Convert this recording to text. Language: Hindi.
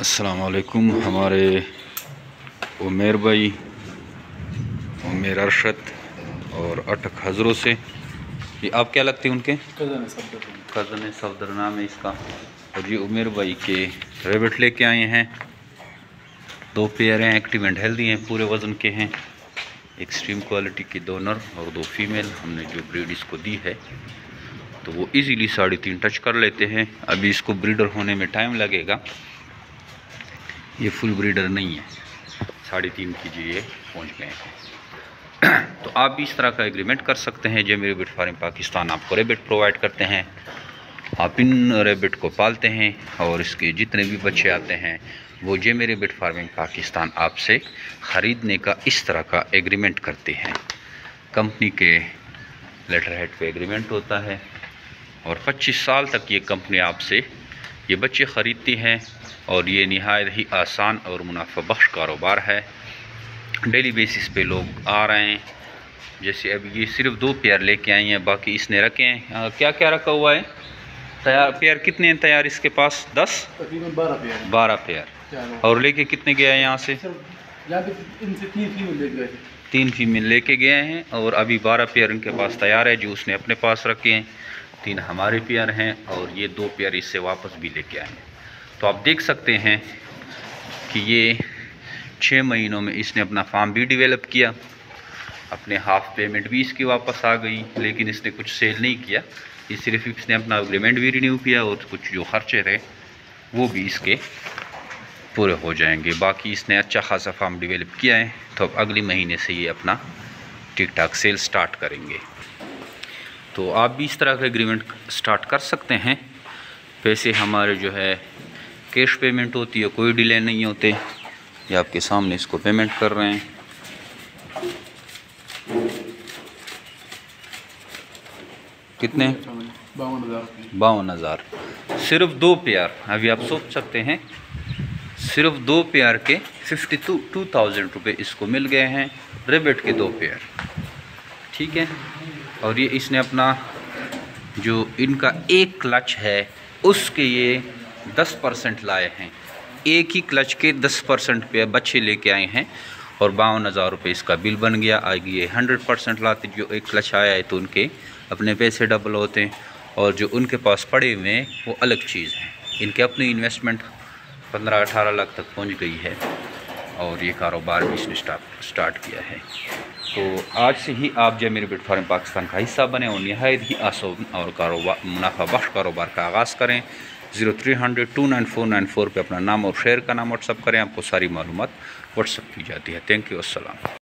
अस्सलाम वालेकुम। हमारे उमेर भाई, उमेर अरशद और अटक हज़रों से, ये आप क्या लगते हैं उनके? कज़न सफदर नाम है इसका। और ये उमेर भाई के रेबिट लेके आए हैं। 2 पेयर हैं, एक्टिव एंड हेल्दी हैं, पूरे वज़न के हैं, एक्सट्रीम क्वालिटी के 2 नर और 2 फीमेल। हमने जो ब्रीड इसको दी है तो वो इजीली 3.5 टच कर लेते हैं। अभी इसको ब्रीडर होने में टाइम लगेगा, ये फुल ब्रीडर नहीं है। 3.5 kg ये पहुँच गए हैं। तो आप भी इस तरह का एग्रीमेंट कर सकते हैं। जो मेरे रेबिट फार्म पाकिस्तान आपको रेबिट प्रोवाइड करते हैं, आप इन रेबिट को पालते हैं और इसके जितने भी बच्चे आते हैं वो जे मेरे रेबिट फार्मिंग पाकिस्तान आपसे ख़रीदने का इस तरह का एग्रीमेंट करते हैं। कंपनी के लेटर हेड पे एग्रीमेंट होता है और 25 साल तक ये कंपनी आपसे ये बच्चे ख़रीदती है और ये नहायत ही आसान और मुनाफा बख्श कारोबार है। डेली बेसिस पे लोग आ रहे हैं। जैसे अब ये सिर्फ 2 पेयर लेके आई हैं, बाकी इसने रखे हैं। क्या क्या रखा हुआ है तैयार? पेयर कितने हैं तैयार इसके पास? 10 तकरीबन 12 पेयर। और लेके कितने गया है यहाँ से? इनसे 3 फीमेल लेके गए हैं और अभी 12 पेयर इनके पास तैयार है, जो उसने अपने पास रखे हैं। 3 हमारे पेयर हैं और ये 2 पेयर इससे वापस भी लेके आए हैं। तो आप देख सकते हैं कि ये 6 महीनों में इसने अपना फार्म भी डेवलप किया, अपने हाफ पेमेंट भी इसकी वापस आ गई, लेकिन इसने कुछ सेल नहीं किया। ये सिर्फ इसने अपना एग्रीमेंट भी रिन्यू किया और कुछ जो खर्चे रहे वो भी इसके पूरे हो जाएंगे। बाकी इसने अच्छा खासा फार्म डेवलप किया है, तो अब अगले महीने से ये अपना ठीक ठाक सेल स्टार्ट करेंगे। तो आप भी इस तरह का एग्रीमेंट स्टार्ट कर सकते हैं। पैसे हमारे जो है कैश पेमेंट होती है, कोई डिले नहीं होते। ये आपके सामने इसको पेमेंट कर रहे हैं। कितने? 52,000। सिर्फ 2 पेयर। अभी आप सोच सकते हैं सिर्फ 2 पेयर के 52,000 रुपये इसको मिल गए हैं, रेबिट के 2 पेयर। ठीक है। और ये इसने अपना जो इनका एक क्लच है उसके ये 10% लाए हैं। एक ही क्लच के 10% पे बच्चे लेके आए हैं और 52,000 रुपये इसका बिल बन गया। आगे ये 100% लाते, जो एक क्लच आया है तो उनके अपने पैसे डबल होते हैं और जो उनके पास पड़े हुए हैं वो अलग चीज़ है। इनके अपनी इन्वेस्टमेंट 15-18 लाख तक पहुंच गई है और ये कारोबार भी इसने स्टार्ट किया है। तो आज से ही आप जब मेरे रेबिट फार्म पाकिस्तान का हिस्सा बने और नहायत ही आसान और कारोबार मुनाफा बख्श कारोबार का आगाज़ करें। 0300 29494 पे अपना नाम और शहर का नाम व्हाट्सअप करें, आपको सारी मालूमात व्हाट्सअप की जाती है। थैंक यू, अस्सलाम।